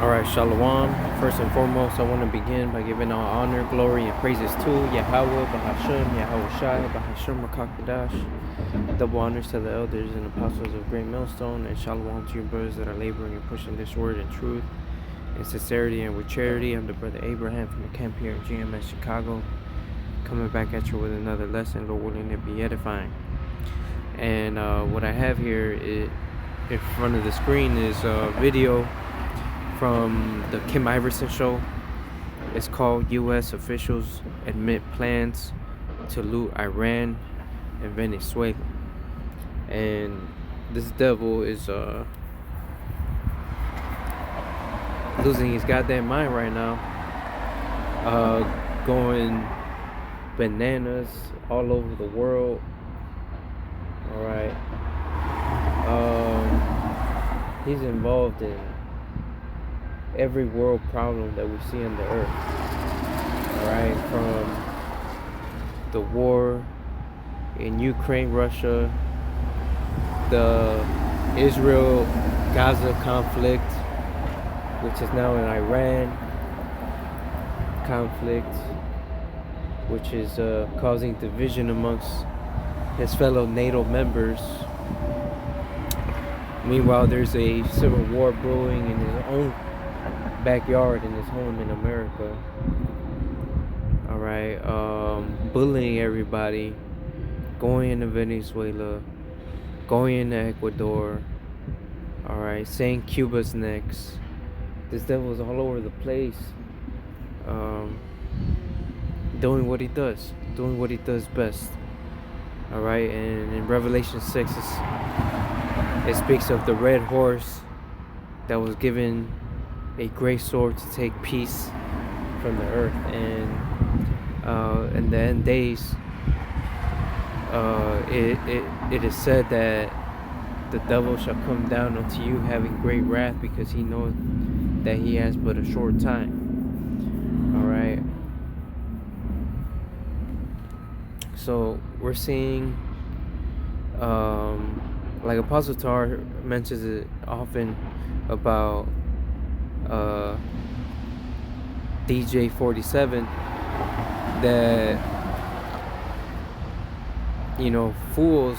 Alright, Shalom. First and foremost, I want to begin by giving all honor, glory, and praises to Yahweh, Bahashem, Yahweh Shai, Bahashem, Rakakadash. Double honors to the elders and apostles of Great Millstone, and Shalom to your brothers that are laboring and pushing this word in truth, in sincerity, and with charity. I'm the brother Abraham from the camp here in GMS Chicago, coming back at you with another lesson, Lord willing, it be edifying. And what I have here in front of the screen is a video from the Kim Iverson show. It's called U.S. Officials Admit Plans to Loot Iran and Venezuela. And this devil is losing his goddamn mind right now, going bananas all over the world. Alright. He's involved in every world problem that we see on the earth. Alright, from the war in Ukraine, Russia, the Israel-Gaza conflict, which is now an Iran conflict, which is causing division amongst his fellow NATO members. Meanwhile, there's a civil war brewing in his own backyard in his home in America. Alright, bullying everybody, going into Venezuela, going into Ecuador. Alright, saying Cuba's next. This devil's all over the place, doing what he does best. Alright, and in Revelation 6 it speaks of the red horse that was given a great sword to take peace from the earth. And in the end days, it is said that the devil shall come down unto you having great wrath, because he knows that he has but a short time. Alright, so we're seeing like Apostle Tar mentions it often about DJ 47, that, you know, fools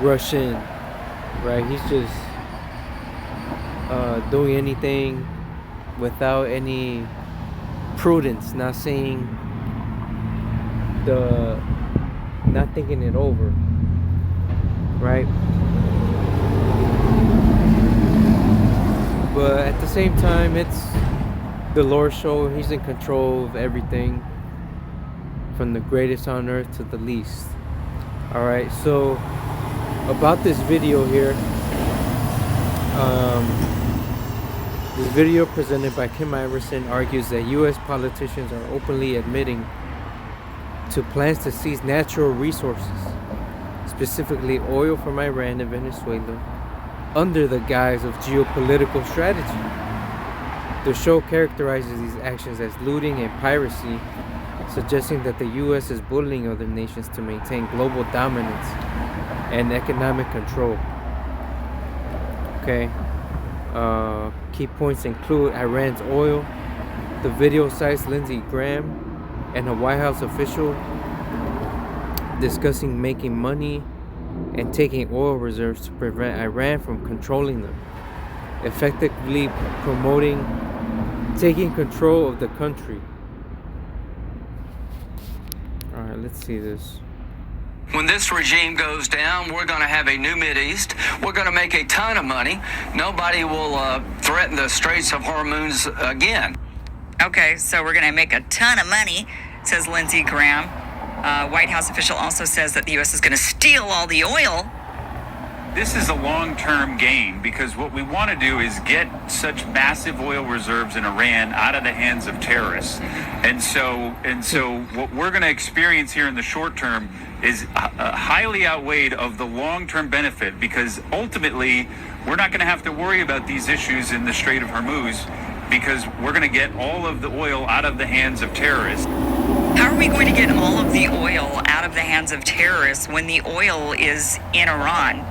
rush in, right? He's just doing anything without any prudence, not thinking it over, right? But at the same time, it's the Lord's show. He's in control of everything, from the greatest on earth to the least. Alright, so about this video here, this video presented by Kim Iverson argues that U.S. politicians are openly admitting to plans to seize natural resources, specifically oil from Iran and Venezuela, under the guise of geopolitical strategy. The show characterizes these actions as looting and piracy, suggesting that the U.S. is bullying other nations to maintain global dominance and economic control. Okay. Key points include Iran's oil. The video cites Lindsey Graham and a White House official discussing making money and taking oil reserves to prevent Iran from controlling them, effectively promoting taking control of the country. Alright, let's see this. When this regime goes down, we're going to have a new Mideast. We're going to make a ton of money. Nobody will threaten the Straits of Hormuz again. Okay, so we're going to make a ton of money, says Lindsey Graham. White House official also says that the U.S. is going to steal all the oil. This is a long-term gain, because what we want to do is get such massive oil reserves in Iran out of the hands of terrorists. And so what we're going to experience here in the short term is highly outweighed of the long-term benefit, because ultimately we're not going to have to worry about these issues in the Strait of Hormuz, because we're going to get all of the oil out of the hands of terrorists. How are we going to get all of the oil out of the hands of terrorists when the oil is in Iran?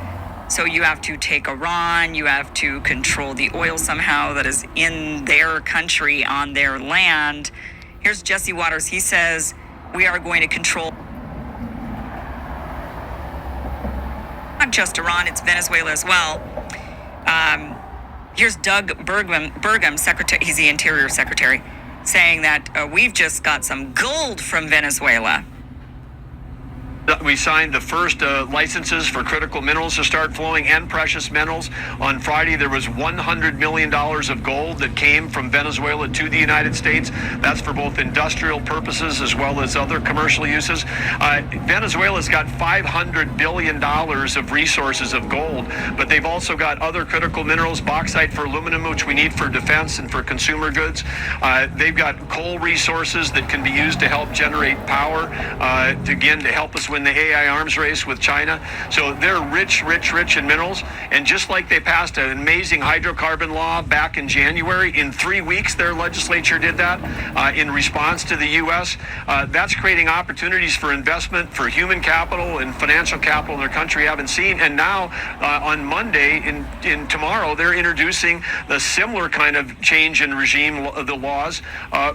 So you have to take Iran, you have to control the oil somehow that is in their country, on their land. Here's Jesse Waters. He says, we are going to control not just Iran, it's Venezuela as well. Here's Doug Burgum, secretary, he's the Interior Secretary, saying that we've just got some gold from Venezuela. We signed the first licenses for critical minerals to start flowing and precious metals. On Friday, there was $100 million of gold that came from Venezuela to the United States. That's for both industrial purposes as well as other commercial uses. Venezuela's got $500 billion of resources of gold, but they've also got other critical minerals, bauxite for aluminum, which we need for defense and for consumer goods. They've got coal resources that can be used to help generate power, to help us win the AI arms race with China. So they're rich in minerals. And just like they passed an amazing hydrocarbon law back in January, in 3 weeks their legislature did that in response to the U.S. That's creating opportunities for investment, for human capital and financial capital in their country haven't seen. And now on Monday, in tomorrow, they're introducing the similar kind of change in regime of the laws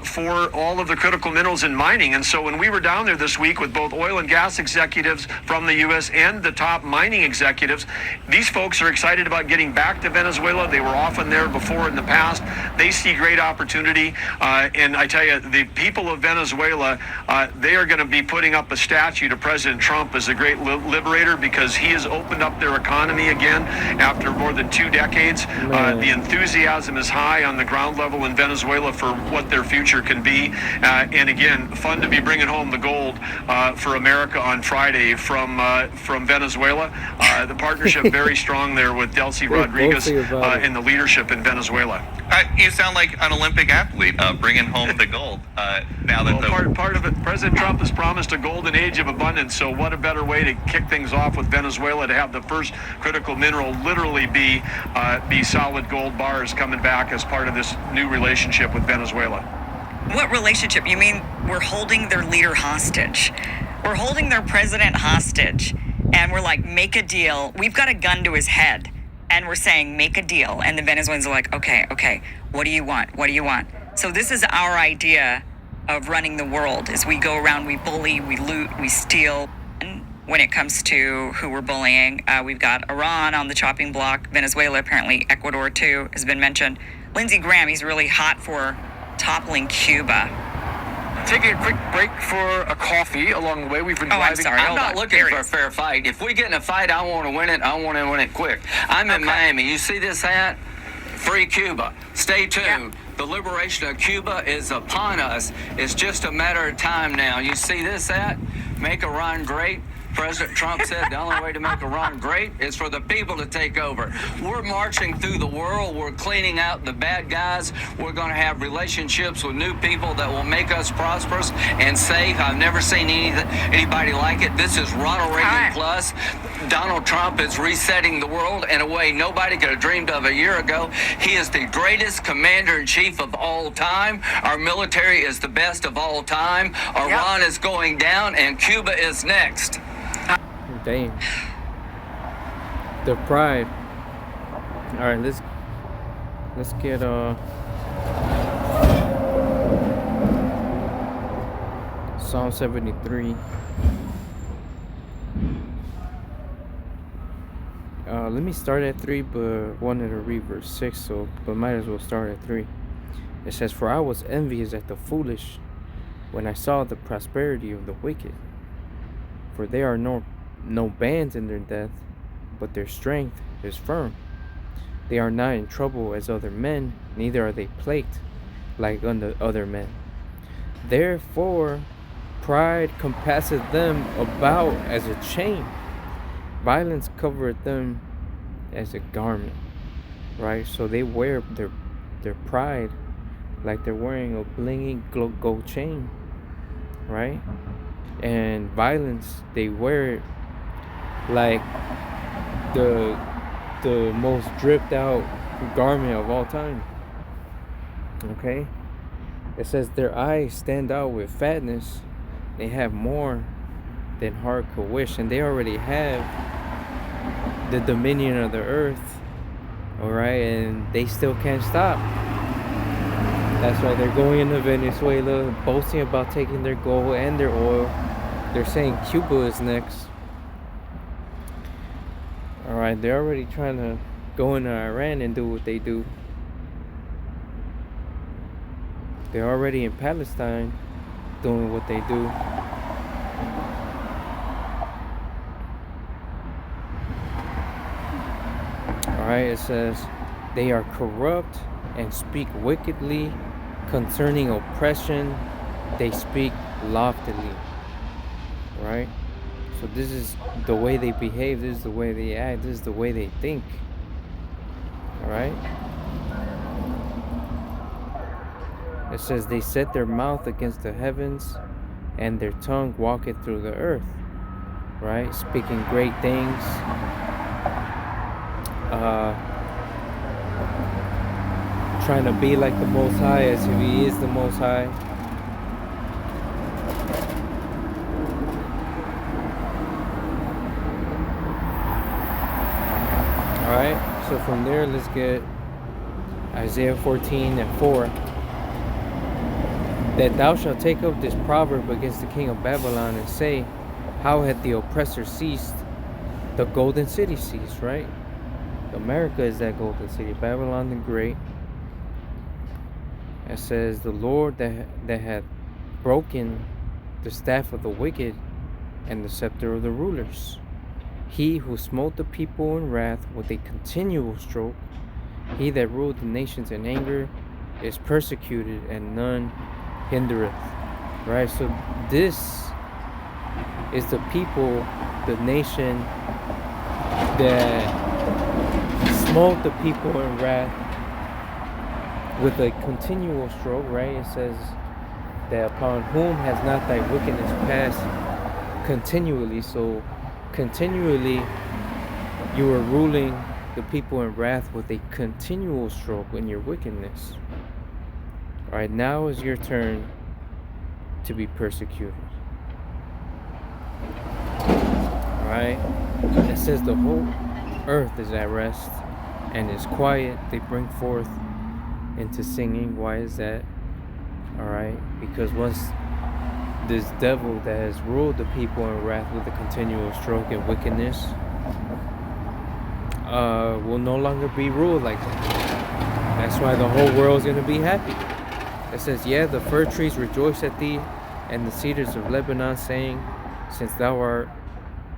for all of the critical minerals in mining. And so when we were down there this week with both oil and gas executives from the U.S. and the top mining executives, these folks are excited about getting back to Venezuela. They were often there before in the past. They see great opportunity. And I tell you, the people of Venezuela, they are going to be putting up a statue to President Trump as a great liberator, because he has opened up their economy again after more than 2 decades. The enthusiasm is high on the ground level in Venezuela for what their future can be. And again, fun to be bringing home the gold for America on Friday from Venezuela. The partnership very strong there with Delcy Rodriguez and the leadership in Venezuela. You sound like an Olympic athlete bringing home the gold. Now that part of it, President Trump has promised a golden age of abundance. So what a better way to kick things off with Venezuela, to have the first critical mineral literally be solid gold bars coming back as part of this new relationship with Venezuela. What relationship? You mean we're holding their leader hostage? We're holding their president hostage, and we're like, make a deal. We've got a gun to his head, and we're saying, make a deal. And the Venezuelans are like, okay, what do you want? What do you want? So this is our idea of running the world, is we go around, we bully, we loot, we steal. And when it comes to who we're bullying, we've got Iran on the chopping block, Venezuela, apparently Ecuador too, has been mentioned. Lindsey Graham, he's really hot for toppling Cuba. Taking a quick break for a coffee along the way. We've been driving. I'm sorry. I'm not looking for a fair fight. If we get in a fight, I want to win it. I want to win it quick. I'm in Miami. You see this hat? Free Cuba. Stay tuned. Yeah. The liberation of Cuba is upon us. It's just a matter of time now. You see this hat? Make Iran great. President Trump said the only way to make Iran great is for the people to take over. We're marching through the world. We're cleaning out the bad guys. We're going to have relationships with new people that will make us prosperous and safe. I've never seen anybody like it. This is Ronald Reagan plus. Donald Trump is resetting the world in a way nobody could have dreamed of a year ago. He is the greatest commander-in-chief of all time. Our military is the best of all time. Iran is going down, and Cuba is next. Damn. The pride. All right, let's get Psalm 73. Let me start at 3, but wanted to read verse 6, but might as well start at 3. It says, "For I was envious at the foolish when I saw the prosperity of the wicked. For there are no bands in their death, but their strength is firm. They are not in trouble as other men, neither are they plagued like other men. Therefore pride compasseth them about as a chain. Violence covereth them as a garment." Right? So they wear their pride like they're wearing a blingy gold chain. Right? And violence, they wear it like the most dripped out garment of all time. Okay? It says their eyes stand out with fatness. They have more than heart could wish, and they already have the dominion of the earth. All right, and they still can't stop. That's why they're going into Venezuela, boasting about taking their gold and their oil. They're saying Cuba is next. All right, they're already trying to go into Iran and do what they do. They're already in Palestine doing what they do. Alright, it says, they are corrupt and speak wickedly concerning oppression. They speak loftily. Right? So this is the way they behave. This is the way they act. This is the way they think. Alright? It says, they set their mouth against the heavens, and their tongue walketh through the earth. Right? Speaking great things. Trying to be like the Most High as if He is the Most High. Alright, so from there, let's get Isaiah 14:4. That thou shalt take up this proverb against the king of Babylon and say, how hath the oppressor ceased? The golden city ceased, right? America is that golden city, Babylon the Great. It says, the Lord that hath broken the staff of the wicked and the scepter of the rulers. He who smote the people in wrath with a continual stroke. He that ruled the nations in anger is persecuted, and none hindereth. Right? So this is the people, the nation that smote the people in wrath with a continual stroke, right? It says that upon whom has not thy wickedness passed continually. So continually you are ruling the people in wrath with a continual stroke in your wickedness. All right, now is your turn to be persecuted. All right, it says the whole earth is at rest and is quiet. They bring forth into singing. Why is that? All right, because once this devil that has ruled the people in wrath with a continual stroke and wickedness will no longer be ruled like that. That's why the whole world is going to be happy. It says, yeah, the fir trees rejoice at thee, and the cedars of Lebanon, saying, since thou art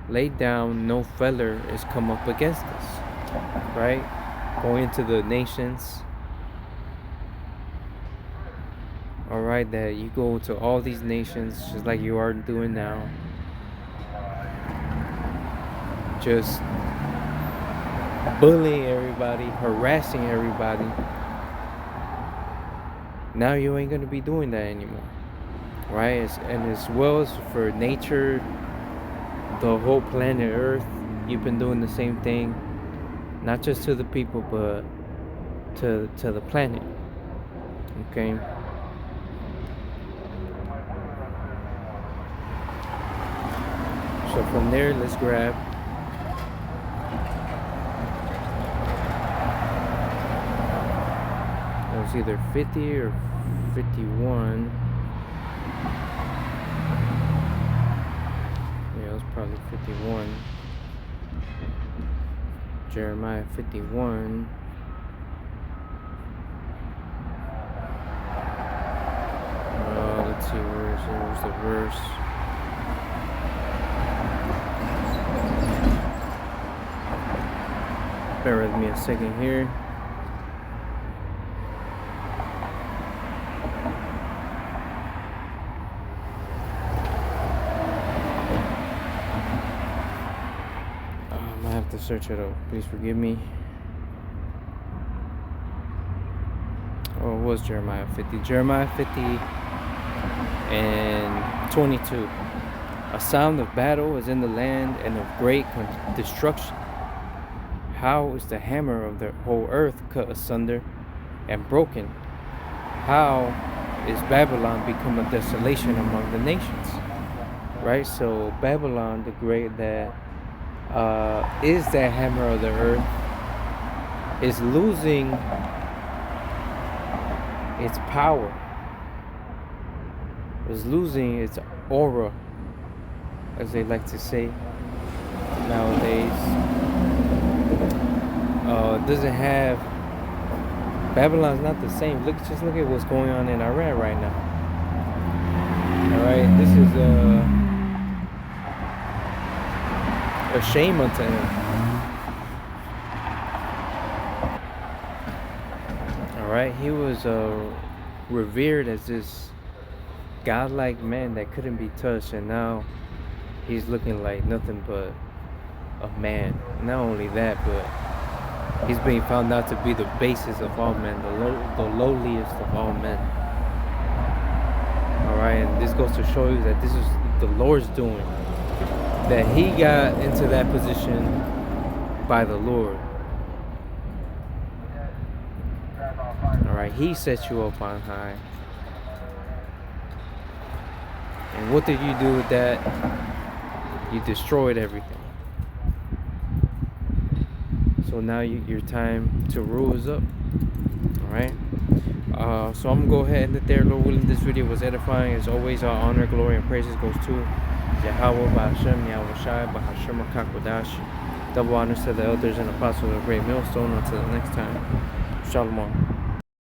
laid down, no feller is come up against us. Right? Going into the nations. Alright, that you go to all these nations just like you are doing now. Just bullying everybody, harassing everybody. Now you ain't gonna be doing that anymore. Right? And as well as for nature, the whole planet Earth, you've been doing the same thing. Not just to the people, but to the planet. Okay? So from there, let's grab it was either 50 or 51. Yeah, it was probably 51. Jeremiah 51. Let's see, where's the verse? Bear with me a second here. I have to search it up. Please forgive me. Oh, it was Jeremiah 50. Jeremiah 50 and 22. A sound of battle is in the land, and of great destruction. How is the hammer of the whole earth cut asunder and broken? How is Babylon become a desolation among the nations? Right? So Babylon the Great, that is that hammer of the earth is losing its power, is losing its aura, as they like to say nowadays. It doesn't have, Babylon's not the same. Just look at what's going on in Iran right now. All right, this is a shame unto him. All right, he was revered as this godlike man that couldn't be touched, and now he's looking like nothing but a man. Not only that, but he's being found out to be the basest of all men, the lowliest of all men. All right, and this goes to show you that this is the Lord's doing. That he got into that position by the Lord. All right, he set you up on high. And what did you do with that? You destroyed everything. So now your time to rule is up. Alright. So I'm gonna go ahead and end it there. Lord willing, this video was edifying. As always, our honor, glory, and praises goes to Yahweh, Bahashem, Yahweh Shai, Bahashem, Kakwadash. Double honors to the elders and apostles of Great Millstone. Until the next time. Shalom.